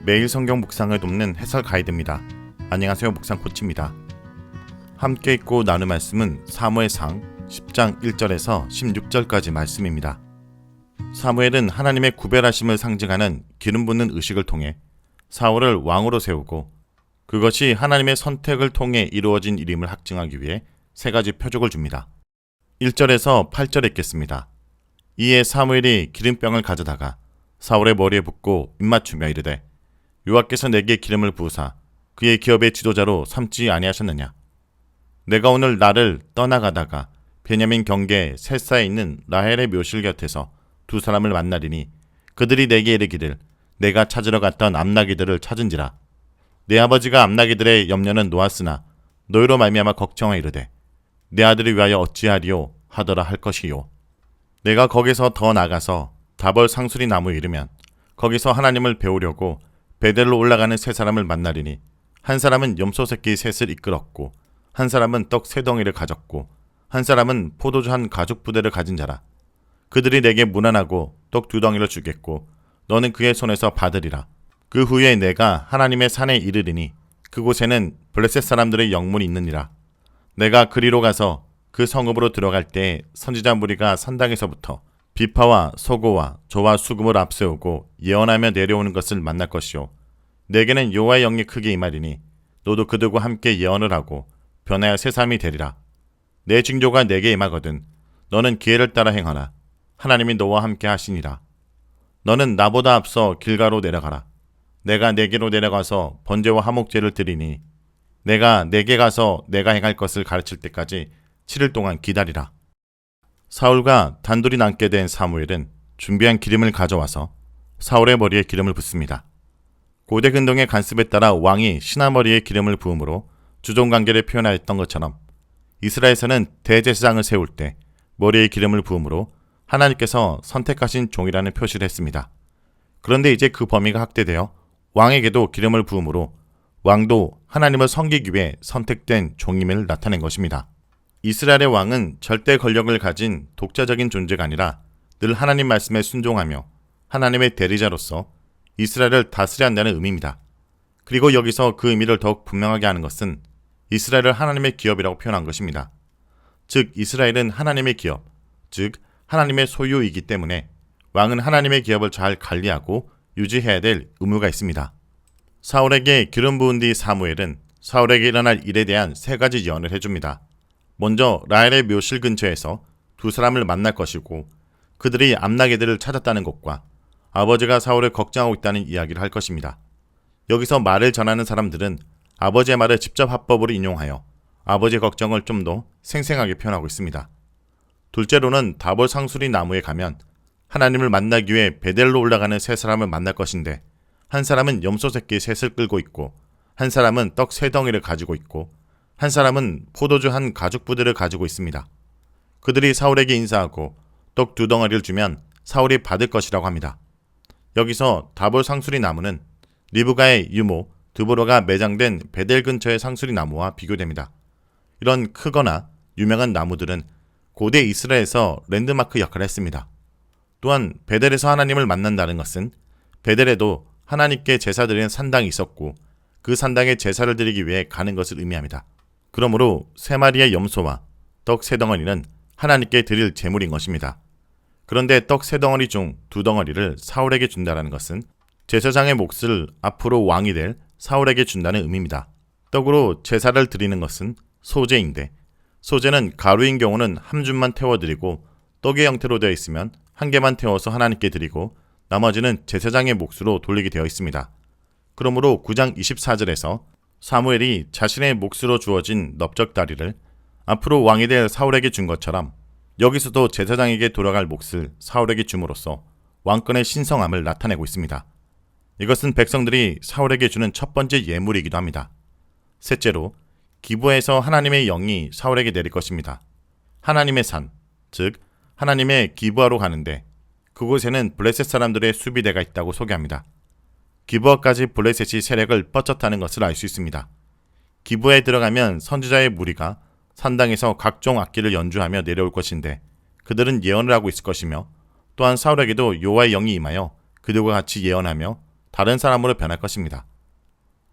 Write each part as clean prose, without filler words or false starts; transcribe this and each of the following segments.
매일 성경 묵상을 돕는 해설 가이드입니다. 안녕하세요, 묵상 코치입니다. 함께 읽고 나눌 말씀은 사무엘상 10장 1절에서 16절까지 말씀입니다. 사무엘은 하나님의 구별하심을 상징하는 기름 붓는 의식을 통해 사울을 왕으로 세우고 그것이 하나님의 선택을 통해 이루어진 일임을 확증하기 위해 세 가지 표적을 줍니다. 1절에서 8절 읽겠습니다. 이에 사무엘이 기름병을 가져다가 사울의 머리에 붓고 입맞추며 이르되 여호와께서 내게 기름을 부으사 그의 기업의 지도자로 삼지 아니하셨느냐. 내가 오늘 나를 떠나가다가 베냐민 경계 셋사에 있는 라헬의 묘실 곁에서 두 사람을 만나리니 그들이 내게 이르기를 내가 찾으러 갔던 암나기들을 찾은지라. 내 아버지가 암나기들의 염려는 놓았으나 너희로 말미암아 걱정하 이르되 내 아들을 위하여 어찌하리요 하더라 할 것이요. 내가 거기서 더 나가서 다벌 상수리 나무에 이르면 거기서 하나님을 배우려고 베델로 올라가는 세 사람을 만나리니 한 사람은 염소 새끼 셋을 이끌었고 한 사람은 떡 세 덩이를 가졌고 한 사람은 포도주 한 가죽 부대를 가진 자라. 그들이 내게 문안하고 떡 두 덩이를 주겠고 너는 그의 손에서 받으리라. 그 후에 내가 하나님의 산에 이르리니 그곳에는 블레셋 사람들의 영문이 있느니라. 내가 그리로 가서 그 성읍으로 들어갈 때 선지자 무리가 산당에서부터 비파와 소고와 조와 수금을 앞세우고 예언하며 내려오는 것을 만날 것이요. 내게는 여호와의 영이 크게 임하리니 너도 그들과 함께 예언을 하고 변하여 새삼이 되리라. 내 징조가 내게 임하거든 너는 기회를 따라 행하라. 하나님이 너와 함께 하시니라. 너는 나보다 앞서 길가로 내려가라. 내가 내게로 내려가서 번제와 화목제를 드리니 내가 내게 가서 내가 행할 것을 가르칠 때까지 7일 동안 기다리라. 사울과 단둘이 남게 된 사무엘은 준비한 기름을 가져와서 사울의 머리에 기름을 붓습니다. 고대 근동의 관습에 따라 왕이 신하 머리에 기름을 부음으로 주종관계를 표현하였던 것처럼 이스라엘에서는 대제사장을 세울 때 머리에 기름을 부음으로 하나님께서 선택하신 종이라는 표시를 했습니다. 그런데 이제 그 범위가 확대되어 왕에게도 기름을 부음으로 왕도 하나님을 섬기기 위해 선택된 종임을 나타낸 것입니다. 이스라엘의 왕은 절대 권력을 가진 독자적인 존재가 아니라 늘 하나님 말씀에 순종하며 하나님의 대리자로서 이스라엘을 다스려야 한다는 의미입니다. 그리고 여기서 그 의미를 더욱 분명하게 하는 것은 이스라엘을 하나님의 기업이라고 표현한 것입니다. 즉 이스라엘은 하나님의 기업, 즉 하나님의 소유이기 때문에 왕은 하나님의 기업을 잘 관리하고 유지해야 될 의무가 있습니다. 사울에게 기름 부은 뒤 사무엘은 사울에게 일어날 일에 대한 세 가지 예언을 해줍니다. 먼저 라헬의 묘실 근처에서 두 사람을 만날 것이고 그들이 암나기들을 찾았다는 것과 아버지가 사울을 걱정하고 있다는 이야기를 할 것입니다. 여기서 말을 전하는 사람들은 아버지의 말을 직접 화법으로 인용하여 아버지의 걱정을 좀 더 생생하게 표현하고 있습니다. 둘째로는 다볼 상수리 나무에 가면 하나님을 만나기 위해 베델로 올라가는 세 사람을 만날 것인데 한 사람은 염소 새끼 셋을 끌고 있고 한 사람은 떡 세 덩이를 가지고 있고 한 사람은 포도주 한 가죽 부대를 가지고 있습니다. 그들이 사울에게 인사하고 떡 두 덩어리를 주면 사울이 받을 것이라고 합니다. 여기서 다볼 상수리 나무는 리브가의 유모 드보라가 매장된 베델 근처의 상수리 나무와 비교됩니다. 이런 크거나 유명한 나무들은 고대 이스라엘에서 랜드마크 역할을 했습니다. 또한 베델에서 하나님을 만난다는 것은 베델에도 하나님께 제사 드리는 산당이 있었고 그 산당에 제사를 드리기 위해 가는 것을 의미합니다. 그러므로 세 마리의 염소와 떡 세 덩어리는 하나님께 드릴 제물인 것입니다. 그런데 떡 세 덩어리 중 두 덩어리를 사울에게 준다는 것은 제사장의 몫을 앞으로 왕이 될 사울에게 준다는 의미입니다. 떡으로 제사를 드리는 것은 소제인데 소제는 가루인 경우는 한 줌만 태워드리고 떡의 형태로 되어 있으면 한 개만 태워서 하나님께 드리고 나머지는 제사장의 몫으로 돌리게 되어 있습니다. 그러므로 9장 24절에서 사무엘이 자신의 몫으로 주어진 넓적다리를 앞으로 왕이 될 사울에게 준 것처럼 여기서도 제사장에게 돌아갈 몫을 사울에게 줌으로써 왕권의 신성함을 나타내고 있습니다. 이것은 백성들이 사울에게 주는 첫 번째 예물이기도 합니다. 셋째로 기브에서 하나님의 영이 사울에게 내릴 것입니다. 하나님의 산, 즉 하나님의 기브아로 가는데 그곳에는 블레셋 사람들의 수비대가 있다고 소개합니다. 기브아까지 블레셋이 세력을 뻗쳤다는 것을 알 수 있습니다. 기브아에 들어가면 선지자의 무리가 산당에서 각종 악기를 연주하며 내려올 것인데 그들은 예언을 하고 있을 것이며 또한 사울에게도 여호와의 영이 임하여 그들과 같이 예언하며 다른 사람으로 변할 것입니다.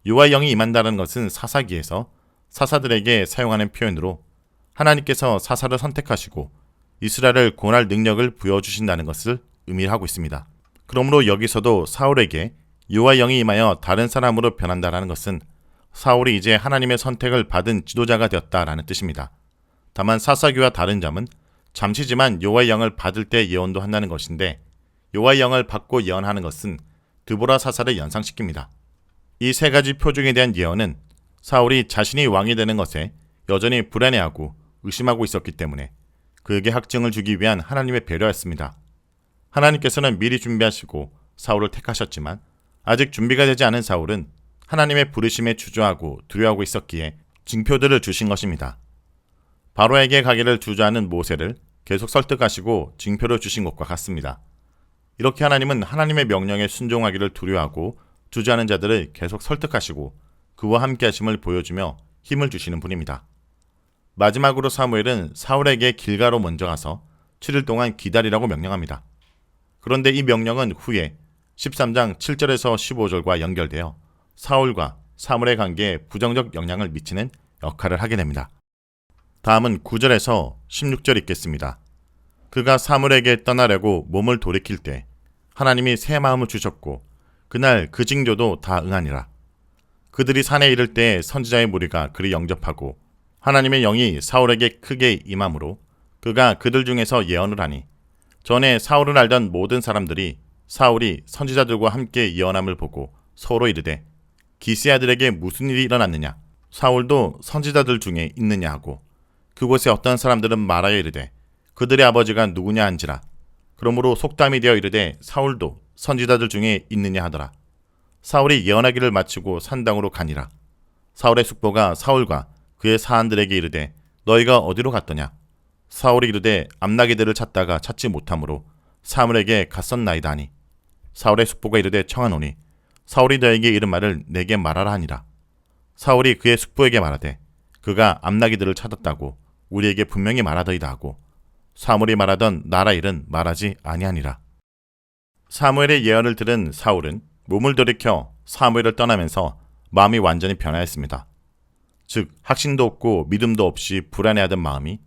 여호와의 영이 임한다는 것은 사사기에서 사사들에게 사용하는 표현으로 하나님께서 사사를 선택하시고 이스라엘을 구원할 능력을 부여주신다는 것을 의미하고 있습니다. 그러므로 여기서도 사울에게 여호와의 영이 임하여 다른 사람으로 변한다는 것은 사울이 이제 하나님의 선택을 받은 지도자가 되었다라는 뜻입니다. 다만 사사기와 다른 점은 잠시지만 여호와의 영을 받을 때 예언도 한다는 것인데 여호와의 영을 받고 예언하는 것은 드보라 사사를 연상시킵니다. 이 세 가지 표적에 대한 예언은 사울이 자신이 왕이 되는 것에 여전히 불안해하고 의심하고 있었기 때문에 그에게 학증을 주기 위한 하나님의 배려였습니다. 하나님께서는 미리 준비하시고 사울을 택하셨지만 아직 준비가 되지 않은 사울은 하나님의 부르심에 주저하고 두려워하고 있었기에 징표들을 주신 것입니다. 바로에게 가기를 주저하는 모세를 계속 설득하시고 징표를 주신 것과 같습니다. 이렇게 하나님은 하나님의 명령에 순종하기를 두려워하고 주저하는 자들을 계속 설득하시고 그와 함께 하심을 보여주며 힘을 주시는 분입니다. 마지막으로 사무엘은 사울에게 길가로 먼저 가서 7일 동안 기다리라고 명령합니다. 그런데 이 명령은 후에 13장 7절에서 15절과 연결되어 사울과 사무엘의 관계에 부정적 영향을 미치는 역할을 하게 됩니다. 다음은 9절에서 16절 읽겠습니다. 그가 사무엘에게 떠나려고 몸을 돌이킬 때 하나님이 새 마음을 주셨고 그날 그 징조도 다 응하니라. 그들이 산에 이를 때 선지자의 무리가 그리 영접하고 하나님의 영이 사울에게 크게 임함으로 그가 그들 중에서 예언을 하니 전에 사울을 알던 모든 사람들이 사울이 선지자들과 함께 예언함을 보고 서로 이르되 기스야들에게 무슨 일이 일어났느냐 사울도 선지자들 중에 있느냐 하고 그곳에 어떤 사람들은 말하여 이르되 그들의 아버지가 누구냐 한지라. 그러므로 속담이 되어 이르되 사울도 선지자들 중에 있느냐 하더라. 사울이 예언하기를 마치고 산당으로 가니라. 사울의 숙보가 사울과 그의 사한들에게 이르되 너희가 어디로 갔더냐. 사울이 이르되 암나기들을 찾다가 찾지 못하므로 사무엘에게 갔었나이다 하니 사울의 숙보가 이르되 청하노니 사울이 너에게 이른 말을 내게 말하라 하니라. 사울이 그의 숙보에게 말하되 그가 암나기들을 찾았다고 우리에게 분명히 말하더이다 하고 사무엘이 말하던 나라 일은 말하지 아니하니라. 사무엘의 예언을 들은 사울은 몸을 돌이켜 사무엘을 떠나면서 마음이 완전히 변하였습니다. 즉 확신도 없고 믿음도 없이 불안해하던 마음이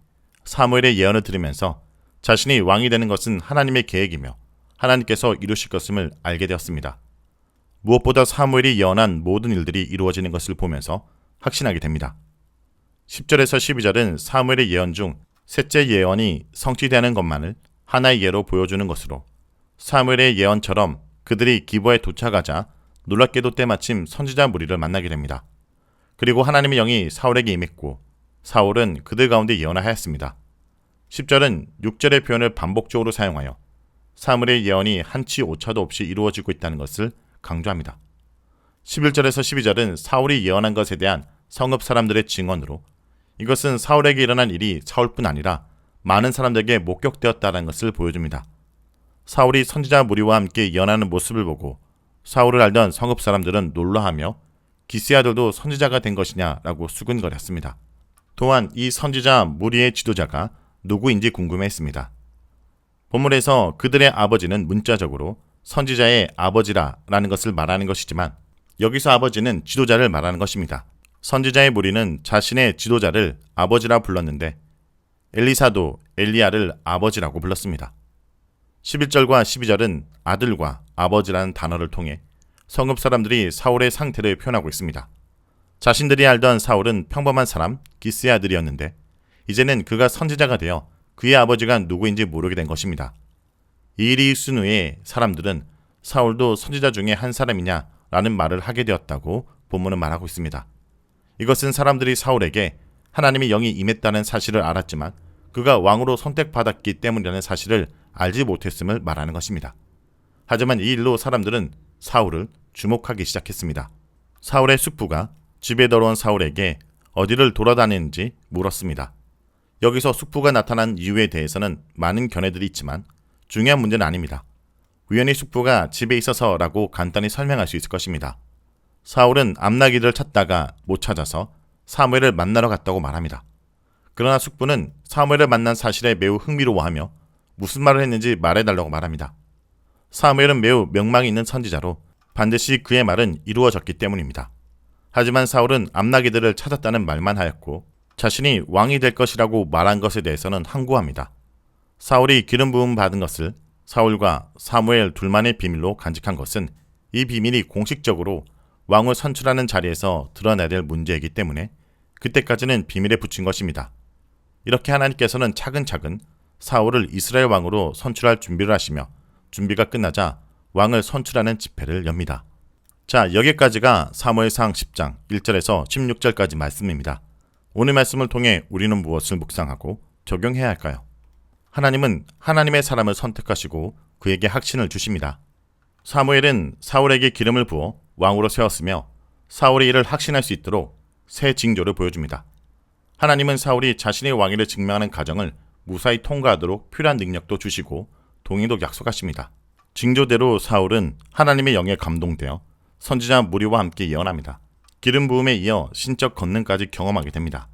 사무엘의 예언을 들으면서 자신이 왕이 되는 것은 하나님의 계획이며 하나님께서 이루실 것임을 알게 되었습니다. 무엇보다 사무엘이 예언한 모든 일들이 이루어지는 것을 보면서 확신하게 됩니다. 10절에서 12절은 사무엘의 예언 중 셋째 예언이 성취되는 것만을 하나의 예로 보여주는 것으로 사무엘의 예언처럼 그들이 기브아에 도착하자 놀랍게도 때마침 선지자 무리를 만나게 됩니다. 그리고 하나님의 영이 사울에게 임했고 사울은 그들 가운데 예언하였습니다. 10절은 6절의 표현을 반복적으로 사용하여 사무엘의 예언이 한치 오차도 없이 이루어지고 있다는 것을 강조합니다. 11절에서 12절은 사울이 예언한 것에 대한 성읍 사람들의 증언으로 이것은 사울에게 일어난 일이 사울뿐 아니라 많은 사람들에게 목격되었다는 것을 보여줍니다. 사울이 선지자 무리와 함께 예언하는 모습을 보고 사울을 알던 성읍 사람들은 놀라하며 기스야들도 선지자가 된 것이냐라고 수군거렸습니다. 또한 이 선지자 무리의 지도자가 누구인지 궁금해했습니다. 본문에서 그들의 아버지는 문자적으로 선지자의 아버지라는 것을 말하는 것이지만 여기서 아버지는 지도자를 말하는 것입니다. 선지자의 무리는 자신의 지도자를 아버지라 불렀는데 엘리사도 엘리야를 아버지라고 불렀습니다. 11절과 12절은 아들과 아버지라는 단어를 통해 성읍 사람들이 사울의 상태를 표현하고 있습니다. 자신들이 알던 사울은 평범한 사람 기스의 아들이었는데 이제는 그가 선지자가 되어 그의 아버지가 누구인지 모르게 된 것입니다. 이 일이 있은 후에 사람들은 사울도 선지자 중에 한 사람이냐라는 말을 하게 되었다고 본문은 말하고 있습니다. 이것은 사람들이 사울에게 하나님의 영이 임했다는 사실을 알았지만 그가 왕으로 선택받았기 때문이라는 사실을 알지 못했음을 말하는 것입니다. 하지만 이 일로 사람들은 사울을 주목하기 시작했습니다. 사울의 숙부가 집에 들어온 사울에게 어디를 돌아다니는지 물었습니다. 여기서 숙부가 나타난 이유에 대해서는 많은 견해들이 있지만 중요한 문제는 아닙니다. 우연히 숙부가 집에 있어서라고 간단히 설명할 수 있을 것입니다. 사울은 암나기들을 찾다가 못 찾아서 사무엘을 만나러 갔다고 말합니다. 그러나 숙부는 사무엘을 만난 사실에 매우 흥미로워하며 무슨 말을 했는지 말해달라고 말합니다. 사무엘은 매우 명망이 있는 선지자로 반드시 그의 말은 이루어졌기 때문입니다. 하지만 사울은 암나기들을 찾았다는 말만 하였고 자신이 왕이 될 것이라고 말한 것에 대해서는 항구합니다. 사울이 기름 부음 받은 것을 사울과 사무엘 둘만의 비밀로 간직한 것은 이 비밀이 공식적으로 왕을 선출하는 자리에서 드러나야 될 문제이기 때문에 그때까지는 비밀에 붙인 것입니다. 이렇게 하나님께서는 차근차근 사울을 이스라엘 왕으로 선출할 준비를 하시며 준비가 끝나자 왕을 선출하는 집회를 엽니다. 자, 여기까지가 사무엘상 10장 1절에서 16절까지 말씀입니다. 오늘 말씀을 통해 우리는 무엇을 묵상하고 적용해야 할까요? 하나님은 하나님의 사람을 선택하시고 그에게 확신을 주십니다. 사무엘은 사울에게 기름을 부어 왕으로 세웠으며 사울의 일을 확신할 수 있도록 새 징조를 보여줍니다. 하나님은 사울이 자신의 왕위를 증명하는 과정을 무사히 통과하도록 필요한 능력도 주시고 동의도 약속하십니다. 징조대로 사울은 하나님의 영에 감동되어 선지자 무리와 함께 예언합니다. 기름 부음에 이어 신적 권능까지 경험하게 됩니다.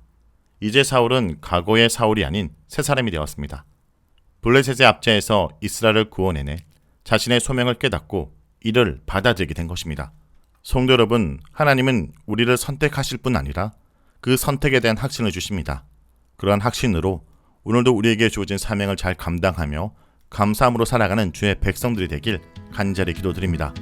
이제 사울은 과거의 사울이 아닌 새 사람이 되었습니다. 블레셋의 압제에서 이스라엘을 구원해내 자신의 소명을 깨닫고 이를 받아들이게 된 것입니다. 성도 여러분, 하나님은 우리를 선택하실 뿐 아니라 그 선택에 대한 확신을 주십니다. 그러한 확신으로 오늘도 우리에게 주어진 사명을 잘 감당하며 감사함으로 살아가는 주의 백성들이 되길 간절히 기도드립니다.